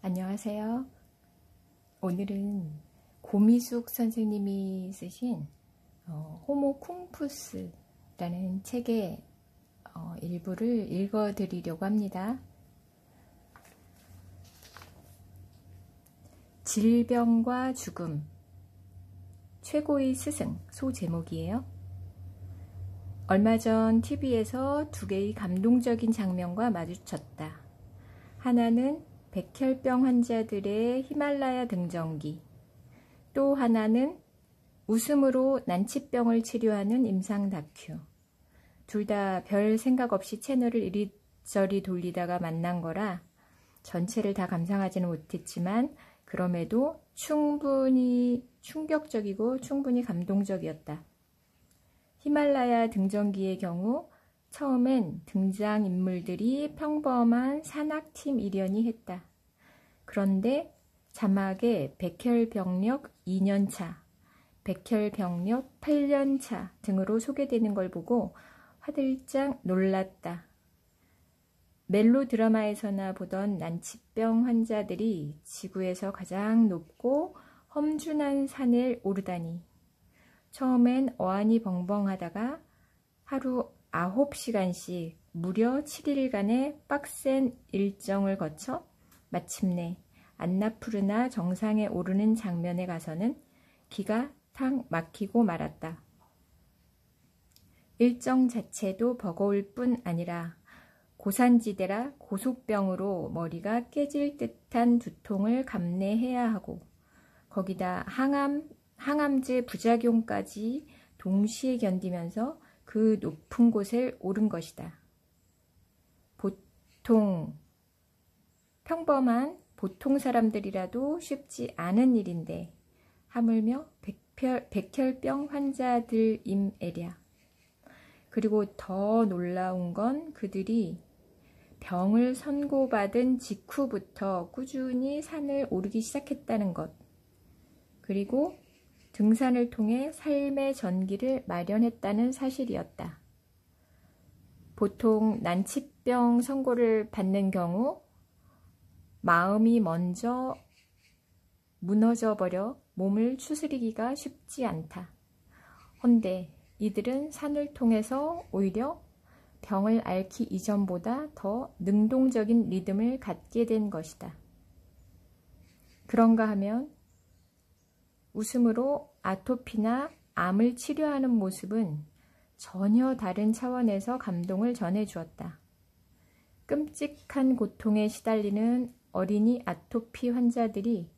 안녕하세요. 오늘은 고미숙 선생님이 쓰신 호모 쿵푸스라는 책의 일부를 읽어드리려고 합니다. 질병과 죽음, 최고의 스승, 소 제목이에요. 얼마 전 TV에서 두 개의 감동적인 장면과 마주쳤다. 하나는 백혈병 환자들의 히말라야 등정기, 또 하나는 웃음으로 난치병을 치료하는 임상 다큐. 둘 다 별 생각 없이 채널을 이리저리 돌리다가 만난 거라 전체를 다 감상하지는 못했지만 그럼에도 충분히 충격적이고 충분히 감동적이었다. 히말라야 등정기의 경우 처음엔 등장인물들이 평범한 산악팀 일연이 했다. 그런데 자막에 백혈병력 2년차, 백혈병력 8년차 등으로 소개되는 걸 보고 화들짝 놀랐다. 멜로드라마에서나 보던 난치병 환자들이 지구에서 가장 높고 험준한 산을 오르다니. 처음엔 어안이 벙벙하다가 하루 9시간씩 무려 7일간의 빡센 일정을 거쳐 마침내 안나푸르나 정상에 오르는 장면에 가서는 기가 탁 막히고 말았다. 일정 자체도 버거울 뿐 아니라 고산지대라 고속병으로 머리가 깨질 듯한 두통을 감내해야 하고 거기다 항암제 부작용까지 동시에 견디면서 그 높은 곳을 오른 것이다. 평범한 보통 사람들이라도 쉽지 않은 일인데 하물며 백혈병 환자들임에랴. 그리고 더 놀라운 건 그들이 병을 선고받은 직후부터 꾸준히 산을 오르기 시작했다는 것. 그리고 등산을 통해 삶의 전기를 마련했다는 사실이었다. 보통 난치병 선고를 받는 경우 마음이 먼저 무너져버려 몸을 추스리기가 쉽지 않다. 헌데 이들은 산을 통해서 오히려 병을 앓기 이전보다 더 능동적인 리듬을 갖게 된 것이다. 그런가 하면 웃음으로 아토피나 암을 치료하는 모습은 전혀 다른 차원에서 감동을 전해주었다. 끔찍한 고통에 시달리는 어린이 아토피 환자들이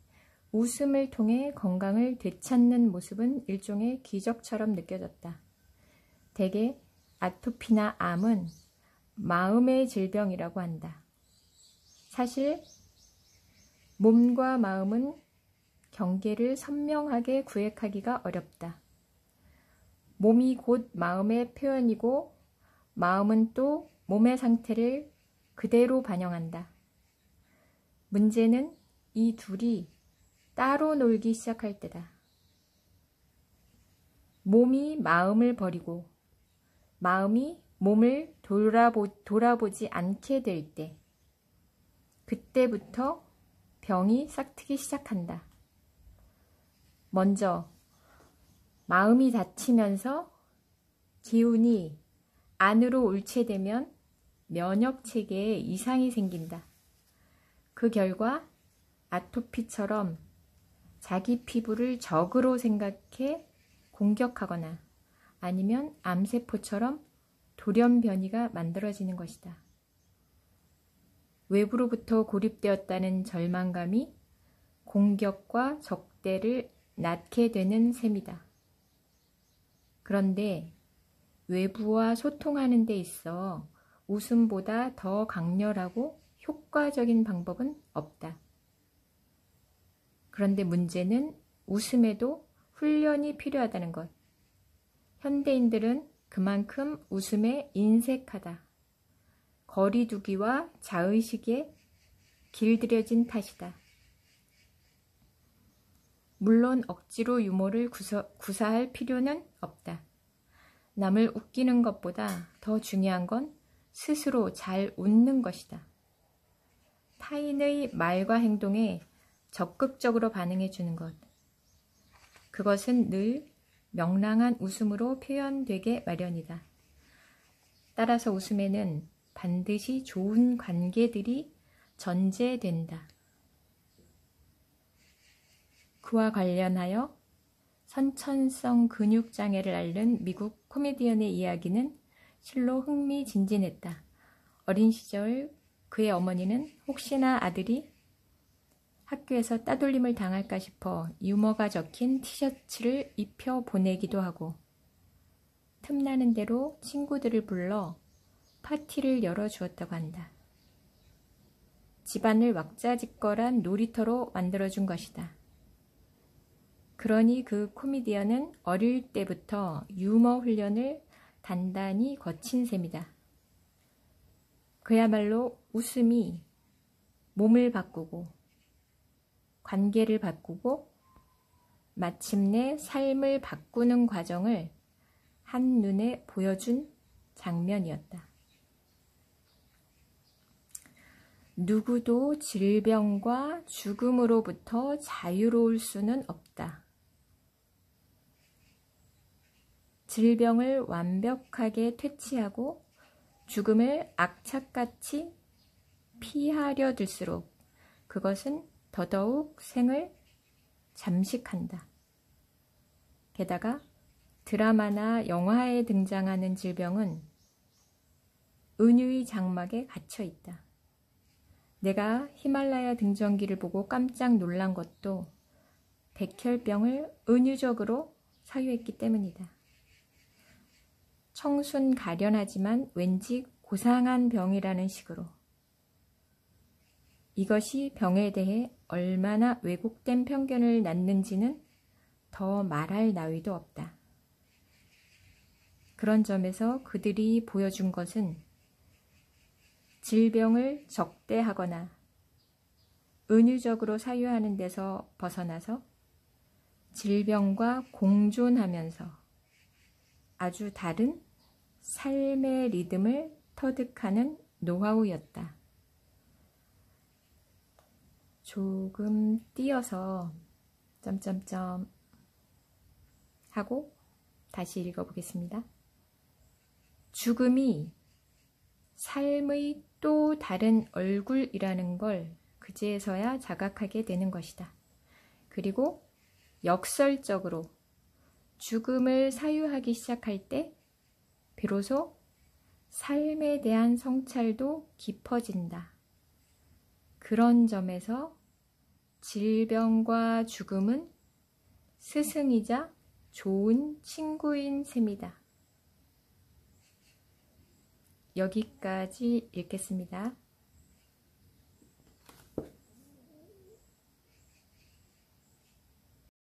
웃음을 통해 건강을 되찾는 모습은 일종의 기적처럼 느껴졌다. 대개 아토피나 암은 마음의 질병이라고 한다. 사실 몸과 마음은 경계를 선명하게 구획하기가 어렵다. 몸이 곧 마음의 표현이고 마음은 또 몸의 상태를 그대로 반영한다. 문제는 이 둘이 따로 놀기 시작할 때다. 몸이 마음을 버리고 마음이 몸을 돌아보지 않게 될 때, 그때부터 병이 싹트기 시작한다. 먼저 마음이 다치면서 기운이 안으로 옳체되면 면역체계에 이상이 생긴다. 그 결과 아토피처럼 자기 피부를 적으로 생각해 공격하거나 아니면 암세포처럼 돌연변이가 만들어지는 것이다. 외부로부터 고립되었다는 절망감이 공격과 적대를 낳게 되는 셈이다. 그런데 외부와 소통하는 데 있어 웃음보다 더 강렬하고 효과적인 방법은 없다. 그런데 문제는 웃음에도 훈련이 필요하다는 것. 현대인들은 그만큼 웃음에 인색하다. 거리두기와 자의식에 길들여진 탓이다. 물론 억지로 유머를 구사할 필요는 없다. 남을 웃기는 것보다 더 중요한 건 스스로 잘 웃는 것이다. 타인의 말과 행동에 적극적으로 반응해 주는 것. 그것은 늘 명랑한 웃음으로 표현되게 마련이다. 따라서 웃음에는 반드시 좋은 관계들이 전제된다. 그와 관련하여 선천성 근육장애를 앓는 미국 코미디언의 이야기는 실로 흥미진진했다. 어린 시절 그의 어머니는 혹시나 아들이 학교에서 따돌림을 당할까 싶어 유머가 적힌 티셔츠를 입혀 보내기도 하고 틈나는 대로 친구들을 불러 파티를 열어주었다고 한다. 집안을 왁자지껄한 놀이터로 만들어준 것이다. 그러니 그 코미디언은 어릴 때부터 유머 훈련을 단단히 거친 셈이다. 그야말로 웃음이 몸을 바꾸고 관계를 바꾸고 마침내 삶을 바꾸는 과정을 한눈에 보여준 장면이었다. 누구도 질병과 죽음으로부터 자유로울 수는 없다. 질병을 완벽하게 퇴치하고 죽음을 악착같이 피하려 들수록 그것은 더더욱 생을 잠식한다. 게다가 드라마나 영화에 등장하는 질병은 은유의 장막에 갇혀 있다. 내가 히말라야 등정기를 보고 깜짝 놀란 것도 백혈병을 은유적으로 사유했기 때문이다. 청순 가련하지만 왠지 고상한 병이라는 식으로. 이것이 병에 대해 얼마나 왜곡된 편견을 낳는지는 더 말할 나위도 없다. 그런 점에서 그들이 보여준 것은 질병을 적대하거나 은유적으로 사유하는 데서 벗어나서 질병과 공존하면서 아주 다른 삶의 리듬을 터득하는 노하우였다. 조금 띄어서 점점점 하고 다시 읽어보겠습니다. 죽음이 삶의 또 다른 얼굴이라는 걸 그제서야 자각하게 되는 것이다. 그리고 역설적으로 죽음을 사유하기 시작할 때 비로소 삶에 대한 성찰도 깊어진다. 그런 점에서 질병과 죽음은 스승이자 좋은 친구인 셈이다. 여기까지 읽겠습니다.